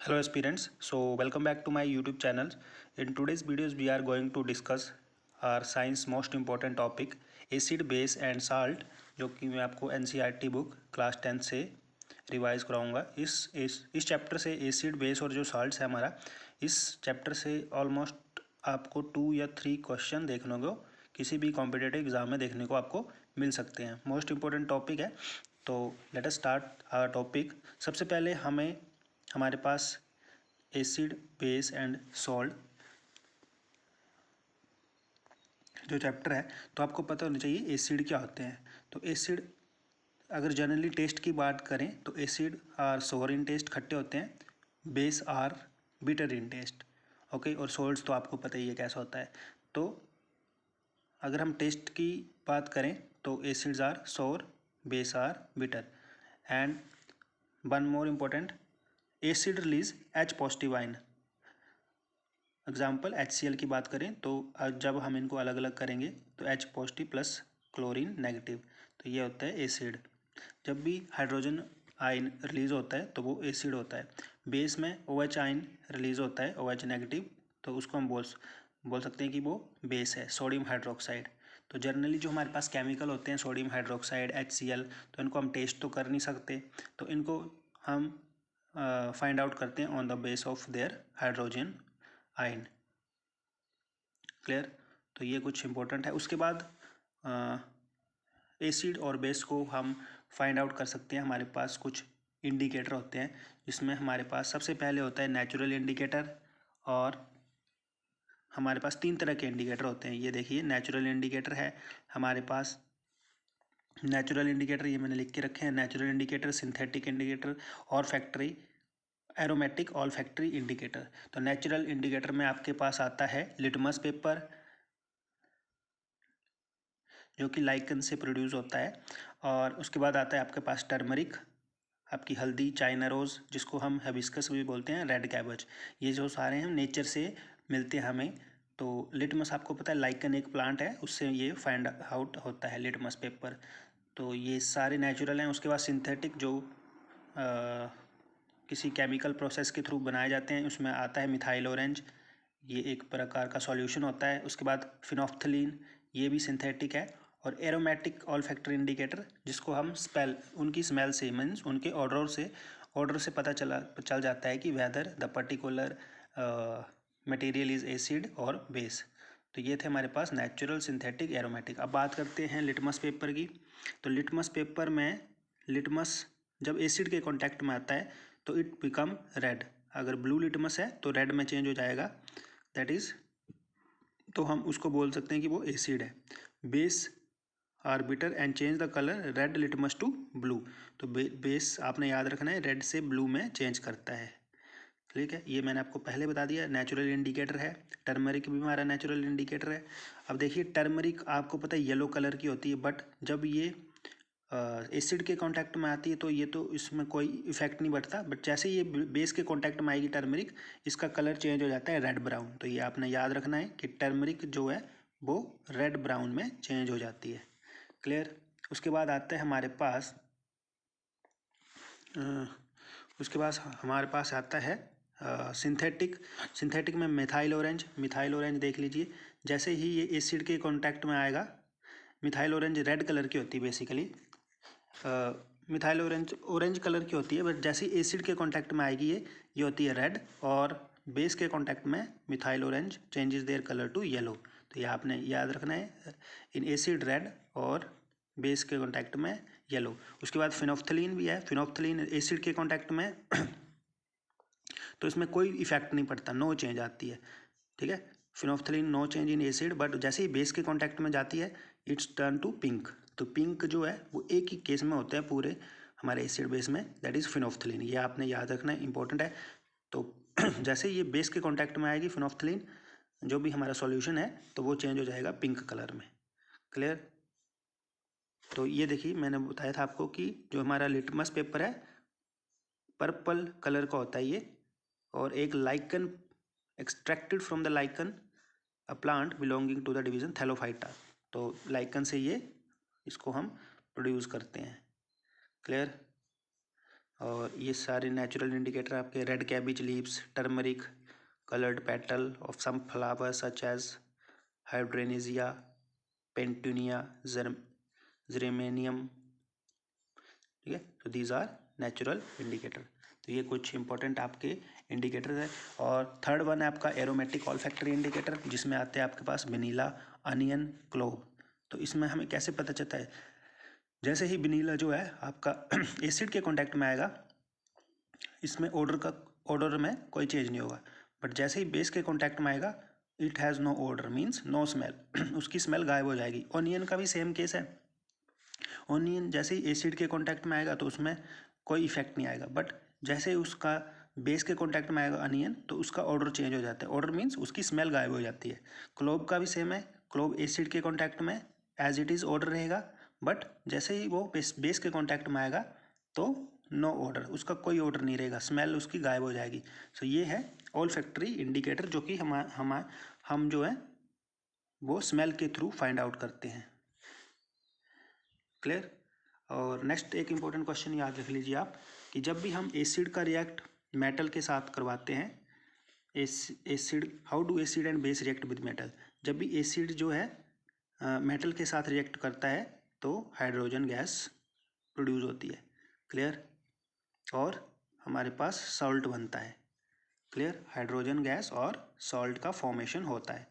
Hello aspirants, so welcome back to my YouTube channel. In today's videos we are going to discuss our science most important topic acid, base and salt, जो कि मैं आपको NCERT book class 10 से revise कराऊंगा। इस chapter से acid, base और जो साल्ट्स है हमारा, इस चैप्टर से ऑलमोस्ट आपको 2 या 3 क्वेश्चन देखने को किसी भी कॉम्पिटिटिव एग्जाम में देखने को आपको मिल सकते हैं। मोस्ट इम्पोर्टेंट टॉपिक है, तो let us start our topic. सबसे पहले हमारे पास एसिड, बेस एंड सॉल्ट जो चैप्टर है, तो आपको पता होना चाहिए एसिड क्या होते हैं। तो एसिड, अगर जनरली टेस्ट की बात करें तो एसिड आर सोर इन टेस्ट, खट्टे होते हैं। Base are bitter in taste, okay. और सॉल्ट्स तो आपको पता ही है कैसा होता है। तो अगर हम टेस्ट की बात करें तो acids are sour, base are bitter and one more important, acid release H positive ion. Example HCl की बात करें तो जब हम इनको अलग अलग करेंगे तो H positive plus chlorine negative, तो ये होता है एसिड। जब भी हाइड्रोजन आयन रिलीज होता है तो वो एसिड होता है। बेस में OH आयन रिलीज होता है, OH नेगेटिव, तो उसको हम बोल सकते हैं कि वो बेस है, सोडियम हाइड्रोक्साइड। तो जनरली जो हमारे पास केमिकल होते हैं सोडियम हाइड्रोक्साइड, HCl, तो इनको हम टेस्ट तो कर नहीं सकते, तो इनको हम फाइंड आउट करते हैं on the base of their hydrogen ion. Clear? तो ये कुछ इंपॉर्टेंट है। उसके बाद एसिड और बेस को हम फाइंड आउट कर सकते हैं। हमारे पास कुछ इंडिकेटर होते हैं, जिसमें हमारे पास सबसे पहले होता है नेचुरल इंडिकेटर, और हमारे पास 3 तरह के इंडिकेटर होते हैं। ये देखिए नेचुरल इंडिकेटर है हमारे पास। नेचुरल इंडिकेटर ये मैंने लिख के रखे हैं, नेचुरल इंडिकेटर, सिंथेटिक इंडिकेटर और factory aromatic all factory indicator. तो नेचुरल इंडिकेटर में आपके पास आता है लिटमस पेपर, जो कि लाइकन से प्रोड्यूस होता है, और उसके बाद आता है आपके पास टर्मरिक, आपकी हल्दी, चाइना रोज़, जिसको हम हिबिस्कस भी बोलते हैं, रेड कैबेज। ये जो सारे हैं नेचर से मिलते हैं हमें। तो लिटमस आपको पता है लाइकन एक प्लांट है, उससे ये फाइंड आउट होता है लिटमस पेपर। तो ये सारे नेचुरल हैं। उसके बाद सिंथेटिक, जो किसी केमिकल प्रोसेस के थ्रू बनाए जाते हैं, उसमें आता है मिथाइल ऑरेंज, ये एक प्रकार का सॉल्यूशन होता है। उसके बाद फिनोफ्थलीन, ये भी सिंथेटिक है। और एरोमेटिक ऑल फैक्टर इंडिकेटर, जिसको हम उनकी स्मेल से, मीन्स उनके ऑर्डर से पता चल जाता है कि whether the particular material is acid और बेस। तो ये थे हमारे पास नेचुरल, सिंथेटिक, एरोमेटिक। अब बात करते हैं लिटमस पेपर की। तो लिटमस पेपर में लिटमस जब एसिड के कांटेक्ट में आता है तो इट बिकम रेड। अगर ब्लू लिटमस है तो रेड में चेंज हो जाएगा, दैट इज, तो हम उसको बोल सकते हैं कि वो एसिड है। Base are bitter and change the colour red litmus to blue. तो बेस आपने याद रखना है, रेड से ब्लू में चेंज करता है। ठीक है, ये मैंने आपको पहले बता दिया, नेचुरल इंडिकेटर है। टर्मरिक भी हमारा नेचुरल इंडिकेटर है। अब देखिए टर्मरिक आपको पता है येलो कलर की होती है, बट जब ये एसिड के कांटेक्ट में आती है तो ये तो इसमें कोई इफेक्ट नहीं पड़ता, बट जैसे ये बेस के कांटेक्ट में आएगी टर्मरिक, इसका कलर चेंज हो जाता है रेड ब्राउन। तो ये आपने याद रखना है कि टर्मरिक जो है वो रेड ब्राउन में चेंज हो जाती है। क्लियर? उसके बाद आता है हमारे पास आता है सिंथेटिक में मिथाइल ऑरेंज देख लीजिए। जैसे ही ये एसिड के कांटेक्ट में आएगा, मिथाइल ऑरेंज रेड कलर की होती है बेसिकली, मिथाइल ऑरेंज कलर की होती है, बट जैसे ही एसिड के कांटेक्ट में आएगी ये होती है रेड, और बेस के कांटेक्ट में methyl orange changes their colour to yellow. तो ये आपने याद रखना है, इन एसिड रेड और बेस के कांटेक्ट में येलो। उसके बाद फिनोफ्थलीन भी है, फिनोफ्थलीन एसिड के कांटेक्ट में तो इसमें कोई इफेक्ट नहीं पड़ता, नो चेंज आती है। ठीक है, phenolphthalein no change in acid, but जैसे ही बेस के कांटेक्ट में जाती है इट्स टर्न टू पिंक। तो पिंक जो है वो एक ही केस में होते हैं पूरे हमारे एसिड बेस में, दैट इज़ फिनोफ्थलीन। ये आपने याद रखना है, इंपॉर्टेंट है। तो जैसे ये बेस के कांटेक्ट में आएगी फिनोफ्थलीन, जो भी हमारा सॉल्यूशन है, तो वो चेंज हो जाएगा पिंक कलर में। क्लियर? तो ये देखिए मैंने बताया था आपको कि जो हमारा लिटमस पेपर है पर्पल कलर का होता है ये, और एक lichen extracted from the lichen, a plant belonging to the division thallophyta. तो लाइकन से ये इसको हम प्रोड्यूस करते हैं। क्लियर? और ये सारे नेचुरल इंडिकेटर आपके red cabbage leaves, turmeric, colored petal of some flowers such as hydrangeia, petunia, geranium. ठीक है, तो दीज आर नेचुरल इंडिकेटर। तो ये कुछ इंपॉर्टेंट आपके इंडिकेटर है। और थर्ड वन है आपका एरोमेटिक ऑल्फैक्टरी इंडिकेटर, जिसमें आते हैं आपके पास वनीला, अनियन, क्लोव। तो इसमें हमें कैसे पता चलता है, जैसे ही वनीला जो है आपका एसिड के कांटेक्ट में आएगा, इसमें ऑर्डर में कोई चेंज नहीं होगा, बट जैसे ही बेस के कांटेक्ट में आएगा it has no odour means no smell उसकी स्मेल गायब हो जाएगी। ऑनियन का भी सेम केस है। ऑनियन जैसे ही एसिड के कांटेक्ट में आएगा तो उसमें कोई इफेक्ट नहीं आएगा, बट जैसे ही उसका बेस के कांटेक्ट में आएगा अनियन तो उसका ऑर्डर चेंज हो जाता है। ऑर्डर मीन्स उसकी स्मेल गायब हो जाती है। क्लोव का भी सेम है। क्लोव एसिड के कॉन्टैक्ट में एज इट इज़ ऑर्डर रहेगा, बट जैसे ही वो बेस के कॉन्टैक्ट में आएगा तो नो ऑर्डर, उसका कोई ऑर्डर नहीं रहेगा, स्मेल उसकी गायब हो जाएगी। सो ये है ऑल्फैक्टरी इंडिकेटर, जो कि हम जो है वो स्मेल के थ्रू फाइंड आउट करते हैं। क्लियर। और नेक्स्ट एक इम्पोर्टेंट क्वेश्चन याद रख लीजिए आप, कि जब भी हम एसिड का रिएक्ट मेटल के साथ करवाते हैं, acid how do acid and base react with metal. जब भी एसिड जो है मेटल के साथ रिएक्ट करता है तो हाइड्रोजन गैस प्रोड्यूस होती है। क्लियर। और हमारे पास सॉल्ट बनता है। क्लियर। हाइड्रोजन गैस और सॉल्ट का फॉर्मेशन होता है।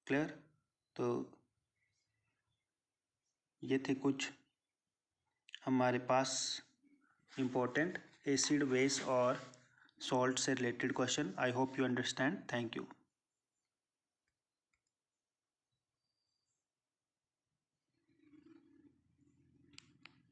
क्लियर। तो ये थे कुछ हमारे पास इम्पोर्टेंट एसिड बेस और सॉल्ट से related question. I hope you understand. Thank you.